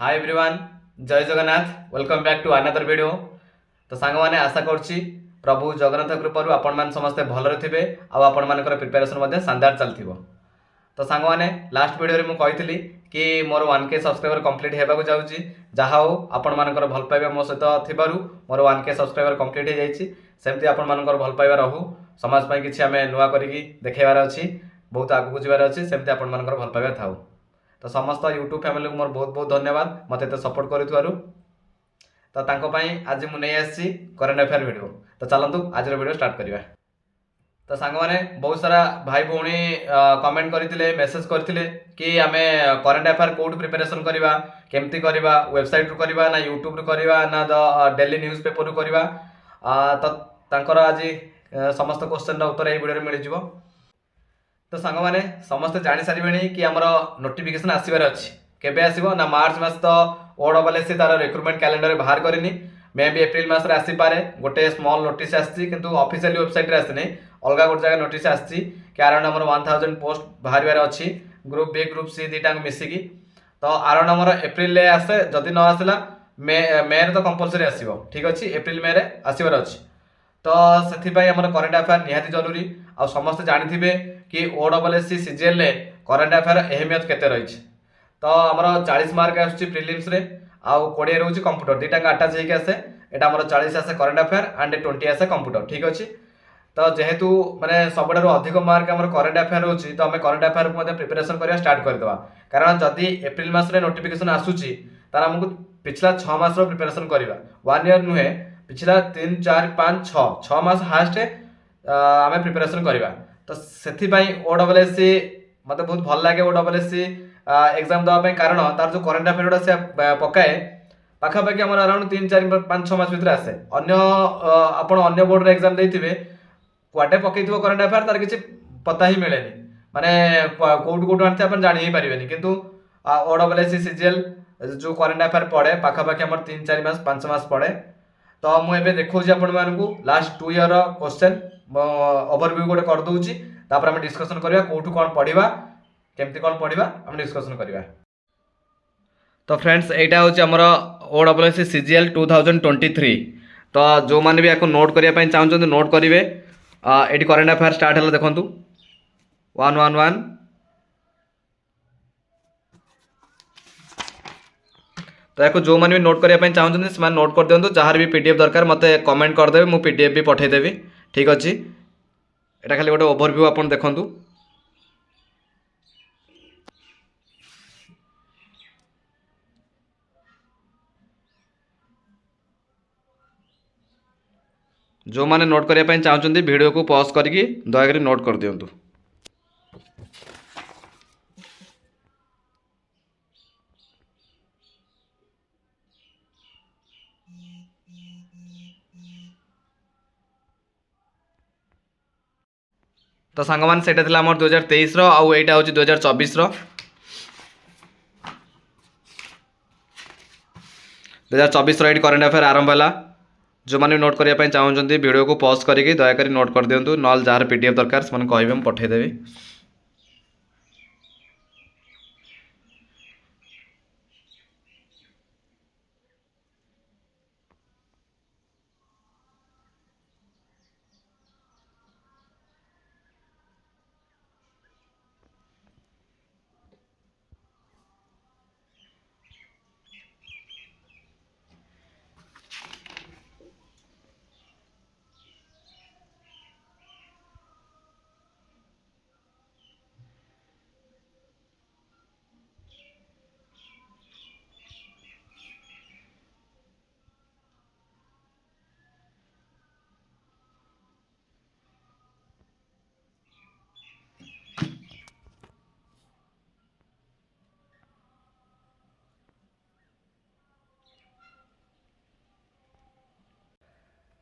हाय everyone, जय Jagannath. Welcome back to another video. तो सांग मैंने आशा करछि प्रभु जगन्नाथ कृपारू आपण मान समस्ते भलरे थिबे आ आपण मानकर प्रिपरेशन मध्ये शानदार चलथिबो। तो सांग मैंने लास्ट वीडियो रे मु कहितली कि मोर 1K सब्सक्राइबर कंप्लीट हेबाकू जाउछि। जहा हो आपण मानकर भल पाइबा मो सहित थिबारु मोर 1K सब्सक्राइबर कंप्लीट हे जाइछि। सेमति आपण मानकर भल पाइबा रहू, समाज पई किछि हमें नुवा करिकि देखेबार अछि, बहुत आगु जिबार अछि। सेमति आपण मानकर भल पाइबा थाउ। तो समस्त यूट्यूब फैमिली को मोर बहुत बहुत धन्यवाद मत सपोर्ट करूँ। तो तांको पाई आज मुझे नहीं आसी करेन्ट अफेयर वीडियो। तो चलतु आज वीडियो स्टार्ट करवा। तो सांग मैंने बहुत सारा भाई भौणी कमेंट करते मेसेज करते कि आम करेन्ट अफेयर कौट प्रिपेरेसन करवा, केमती करवा, वेबसाइट रू करवा ना यूट्यूब रू करवा ना डेली न्यूज पेपर रू करवा। तो तांकर आज समस्त क्वेश्चन उत्तर ये वीडियो मिल जाव। तो सांग मैंने समस्त जानी सारे कि आमर नोटिफिकेशन आसबार अच्छी केबे आसो ना मार्च मास। तो OSSC तार रिक्रुटमेंट कैलेंडर बाहर करनी, मे भी एप्रिल मस आसीपे। गोटे स्मॉल नोटिस आसी किंतु ऑफिशियल वेबसाइट रे आसनी, अलग गोटे जगह नोटिस आसी कि अराउंड आमर 1000 पोस्ट बाहर अच्छी, ग्रुप बी ग्रुप सी दुटा मिसिकी। तो अराउंड आमर एप्रिल आसे, जदि न आसला मे रे तो कंपलसरी आसो। ठीक अच्छे, एप्रिल मे रे आसबार अच्छी। तो से करेन्ट अफेयर निहाती जरूरी। आ समस्त जानी कि OSSC CGL रे करेन्ट अफेयर अहमियत केते रही। तो आमर 40 मार्क आसुची प्रिलिम्स रे, आउ 20 रोचे कंप्यूटर, दुटा अटाच होके आसे। एटा आमर 40 आसे करेन्ट अफेयर एंड 20 आसे कंप्यूटर। ठीक अच्छे। तो जेहेतु माने सबुठारु अधिक मार्क आमर करेन्ट अफेयर होची, तो आम करेन्ट अफेयर को प्रिपेरेसन करवा स्टार्ट करदवा। कारण जदि एप्रिल मास रे नोटिफिकेशन आसुची तार हमकु पिछला 6 मास रो प्रिपेरेसन करवा, 1 ईयर नुहे, पिछला 3 4 5 6 मास हास्ट आम प्रिपेरेसन करवा। तो से OSSC मत बहुत भल लगे OSSC एग्जाम देवाई, कारण तार जो करेन्ट अफेयर गुड़ा से पकाए पाखापाखि आम अराउंड 3 4 5 6 मास भर आसे। अन्य बोर्ड एग्जाम देते कुआटे पकई करेन्ट अफेयर तार किसी पता ही मिले माने कौट कौट आते आप जानी ही पारे। किंतु OSSC CGL जो करेन्ट अफेयर पढ़े पाखापाखि आम 3 4 मास 5 मास पढ़े। तो मुझे देखा आपण मानू लास्ट 2 ईयर क्वेश्चन ओवरव्यू गोटे कर दूची, तापर हम डिस्कशन करवा कौटू कौन पढ़ा, केमती कौन पढ़ा हम डिस्कशन करवा। तो फ्रेंड्स एटा हूँ आमर OSSC CGL 2023। तो जो मैंने भी आपको नोट करने चाहते नोट करेंगे। ये करेन्ट अफेयर स्टार्ट है, देखो 111। तो या जो मैंने भी नोट करने चाहते से नोट कर दिखाँ, जार भी PDF दरकार मत कमेंट करदे, मुझे PDF भी पठेदेवी। ठीक अच्छे। यहाँ खाली गोटे ओवरव्यू आप देखु। जो मैंने नोट करने चाहते वीडियो को पॉज करके दयाकोरी नोट कर दिंतु। तो सांग मान से 2023 आउ यहाँ हूँ 2024 2024 करेन्ट अफेयर आरंभ है। जो मैंने नोट करने चाहते वीडियो को पॉज करके दयाकोरी नोट कर दिंतु, ना जार PDF दरकार से कहे पठेदेवी।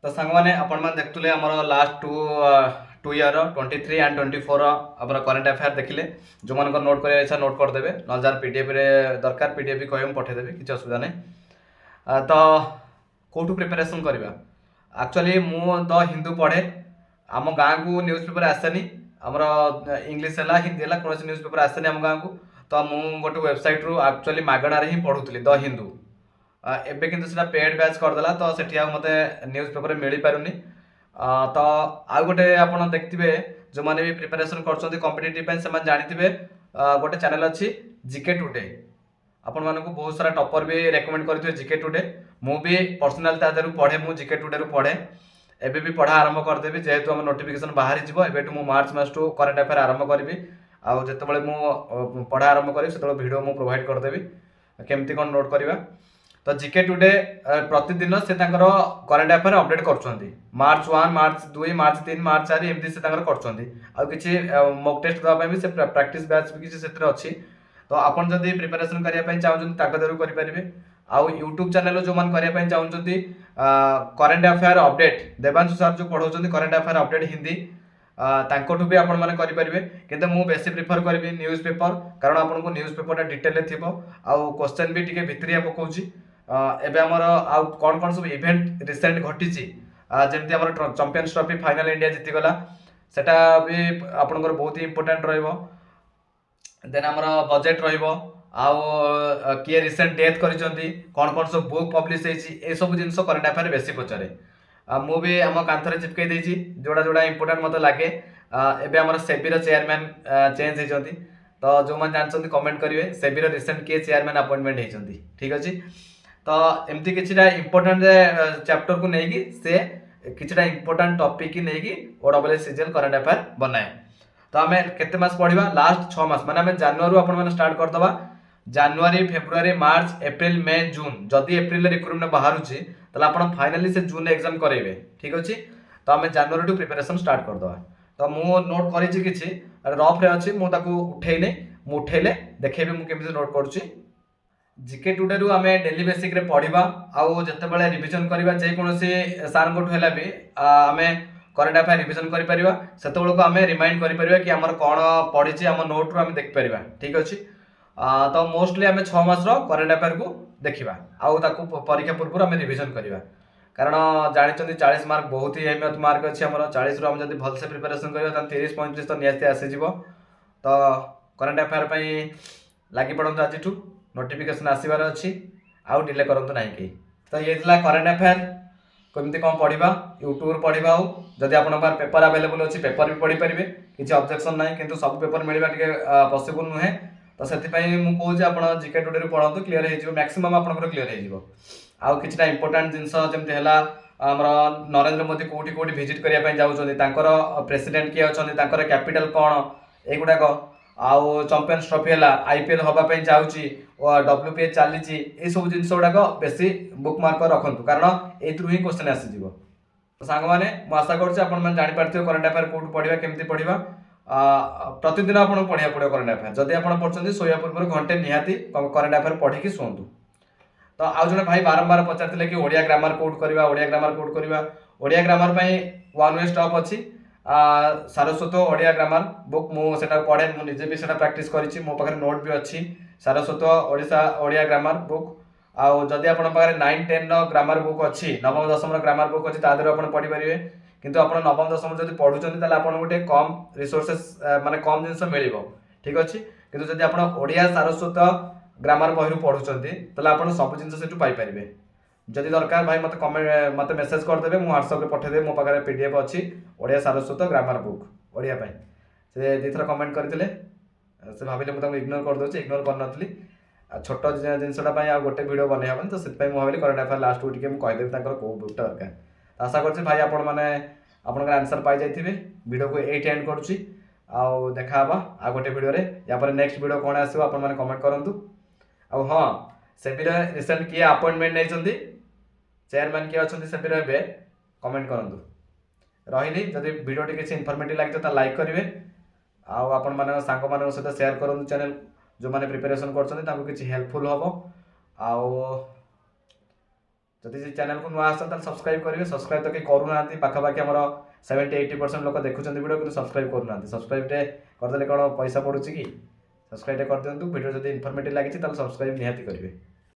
तो सांग मैंने देखुले आमर लास्ट टू ईयर 23 एंड 24 आम करेन्ट अफेयर देखिले। जो मान नोट कर इच्छा नोट करदे, ना जार PDF दरकार PDF भी कहे पठेदेवी, किसी असुविधा नहीं। तो कौटू प्रिपेरेसन करवा, एक्चुअली मु तो हिंदू पढ़े, आम गाँव को न्यूज पेपर आसेनी, आमर इंग्लीश है हिंदी है कौन न्यूज पेपर आसेनी आम गाँव को। तो मु गोटे वेबसाइट रु एक्चुअली मागणार ही पढ़ुली द हिंदू। एबे किंतु सेटा पेड बैच करदेला तो सेठी आ मते न्यूज़ पेपर मिली पारुनी। तो आउ गोटे आपण देखथिबे जो माने भी प्रिपरेशन करछन्ती कॉम्पिटिटिव पे से जानिथिबे गोटे चैनल अछि जीके टुडे। आपण मानकु बहुत सारा टॉपर भी रेकमेंड करथिबे जीके टुडे। मु भी पर्सनल तादरु पढे, मु जीके टुडे रु पढे। एबे भी पढ़ा आरंभ कर देबी जेहेतु हम नोटिफिकेशन बाहरी जिवो। एबे टु मु मार्च मास टू करंट अफेयर आरंभ करबी। आ जेतेबेले मु पढ़ा आरंभ करबी सेतेबेले वीडियो मु प्रोवाइड कर देबी केमती कोन नोट करबा। तो जीके टुडे प्रतिदिन से तांकर करंट अफेयर अपडेट करछन्ती। मार्च 1, मार्च 2, मार्च 3, मार्च 4 एमती से तांकर करछन्ती। आ किछि मॉक टेस्ट दवा भी से प्रैक्टिस बैच भी किछि सेत्र अछि। तो आपण जदी प्रिपरेशन करिया पय चाहउछन ताको दरु करि परिबे। आ यूट्यूब चैनल जो मन करिया पय चाहउछन्ती current affair update Devanshu sir जो पढौछन्ती करंट अफेयर अपडेट हिंदी तांकोठु भी आपण माने करि परिबे। किंतु मु बेसी प्रिफर करबी न्यूज़ पेपर, कारण आपण को न्यूज़ पेपर डिटेल रे थिबो आ क्वेश्चन भी टिके भितरिया पकोउची। एबे हमर आउ कोन सब इवेंट रिसेंट घटिची जेमति हमर चैंपियंस ट्रॉफी फाइनल इंडिया जीति गला सेटा भी आपनकर बहुत ही इंपोर्टेंट रहइबो। देन हमर बजेट रहइबो आउ किए रिसेंट डेथ करिसंती कोन सब बुक पब्लिश हेची ए सब जिंस करंट अफेयर बेसी पचारे। मु भी हम कांथरे चिपकै देछि जोड़ा जोड़ा इंपोर्टेंट मते लागे। एबे हमर सेबीर चेयरमैन चेंज हेचंती। तो जो मन जानछंती कमेंट करिवे सेबीर रिसेंट के चेयरमैन अपॉइंटमेंट हेचंती। ठीक अछि। तो एमती किछिटा इंपोर्टेंट चैप्टर को नेकी से किछिटा इंपोर्टेंट टॉपिक की नेकी ओडब्ल्यूएस सीजीएल करंट अफेयर बनाए। तो आमे केते मास पढिबा लास्ट 6 मास माने आमे जनवरी आपण माने स्टार्ट कर दबा। जनवरी, फेब्रुआरी, मार्च, एप्रिल, मई, जून जदी एप्रिल रे रिक्रूटमेंट बाहरुची तला आपण फाइनली से जून एग्जाम करेबे। ठीक अछि। तो आमे जनवरी टू प्रिपरेशन स्टार्ट कर दबा। तो मु नोट करिछि किछि रफ रे अछि मु ताकू उठेइने मु उठेले देखेबे मु केमिति नोट करछि। जीके टुडे रु आमे डेली बेसिक रे पढिबा आउ जतेबेले रिवीजन करिबा जे कोनोसी सार गोठ हैला भी आमे करंट अफेयर रिवीजन करि परिबा सेतेबेले को आमे रिमाइंड करि परिबा कि हमर कोन पढिछि हम नोट रु आमे देख परिबा। ठीक अछि। तो मोस्टली आमे 6 मास रो करंट अफेयर को देखिबा आउ ताकू परीक्षा पूर्व आमे रिवीजन करिबा। कारण जानिचंदी 40 मार्क बहुत ही अहमियत मार्क अछि हमर। 40 रु हम जदी भल से प्रिपरेशन करिबा त 30 35 तो नियस्ते आसी जिवो। तो करंट अफेयर पई लागि पडंतु आजिठु नोटिफिकेशन आसीबार अछि आउ डिले करंतु नाही के। तो ये दिला करंट अफेयर केमती कोन पढिबा यूट्यूब पढिबा आउ जदी आपण पार पेपर अवेलेबल अछि पेपर भी पढि परिबे किछि ऑब्जेक्शन नाही। किंतु सब पेपर मिलिबा टिके पॉसिबल नुहे। तो सेति पई मु कहू जे आपण जीके टुडे रु पढंतु क्लियर हे जिवो मैक्सिमम आपनकर क्लियर हे जिवो। आउ किछटा इंपोर्टेंट जिंस जेमते हला हमर नरेंद्र मोदी कोठी कोठी विजिट करिया पई जाउछन्ती तांकर प्रेसिडेंट के अछन्ती तांकर कैपिटल कोन एगुडा को आउ चैंपियंस ट्रॉफी हला आईपीएल होबा पई जाउची और डब्ल्यूपीएच चालीची ए सब जिंस गुडा को बेसी बुक मार्क रखंतु कारण एथरु ही क्वेश्चन आसी जिवो। तो सांग माने मु आशा करछि आपण मन जानि पारथियो करंट अफेयर कोड पढिबा केमती पढिबा। प्रतिदिन आपण पढिया पडियो करंट अफेयर जदी आपण पढछन्ती सोया पूर्व घंटे निहाती करंट अफेयर पढि कि सोंतु। तो आउ जने भाई बारंबार पचारथिले कि ओडिया ग्रामर कोड करबा ओडिया ग्रामर कोड करबा। ओडिया ग्रामर पई वन वे स्टॉप अछि सारस्वत ओडिया ग्रामर बुक मु सेटा पढे मु निजे भी सेटा प्रैक्टिस करिछि मो पाखरे नोट भी अछि सारस्वत ओडिसा ओडिया ग्रामर बुक। आउ जदी आपण पाखरे 9 10 नो ग्रामर बुक अछि नवम दशम रो ग्रामर बुक अछि तादर आपण पढि परिबे। किंतु आपण नवम दशम जदी पढुचन्ती ताले आपण गोटे कम रिसोर्सेस माने कम जिंस मिलिबो। ठीक अछि। किंतु जदी आपण ओडिया सारस्वत ग्रामर बहिरु पढुचन्ती ताले आपण सब जिंस सेटु पाई परिबे। जदी दरकार भाई मते कमेंट मते मेसेज कर देबे मु WhatsApp रे पठे देबे मो पाखरे पीडीएफ अछि ओडिया सारस्वत ग्रामर बुक ओडिया पई। से दिथरा कमेंट करथिले से भाबिले मु ताको इग्नोर कर दोछि इग्नोर कर नथली छोट जिंसटा पई आ गोटे वीडियो बनै हबन। तो सेत पई मु भाबिले करंट अफेयर लास्ट वीक के मु कहि देबे ताकर को बुकटा दरकार। आशा करछि भाई आपण माने आपनकर आंसर पाई जाइथिबे। वीडियो को एट एंड करछि आउ देखा हबा आ गोटे वीडियो रे या पर नेक्स्ट वीडियो कोन आसीबो आपण माने कमेंट करंतु। आउ हां सेबीर रिसेंट किए अपॉइंटमेंट नै चेयरमैन किए अछन्ती सेबीर एबे कमेंट करंतु। रहिली जदि वीडियो टी किछि इन्फॉर्मेटिव लागतो त लाइक करिवे आउ आपण माने सांग माने सहित शेयर करंतु चैनल जो माने प्रिपरेशन करछन्ती ताको किछि हेल्पफुल हबो। आउ जदि चैनल को नुआ आछन त सब्सक्राइब करिवे। सब्सक्राइब त के करू नांती पाखा पाखी हमर 70-80% लोक देखुछन्ती वीडियो किंतु सब्सक्राइब करू नांती। सब्सक्राइब टे कर देले कोन पैसा पडुची कि सब्सक्राइब कर दियंतु। वीडियो जदि इन्फॉर्मेटिव लागिछि त सब्सक्राइब निहाती करिवे।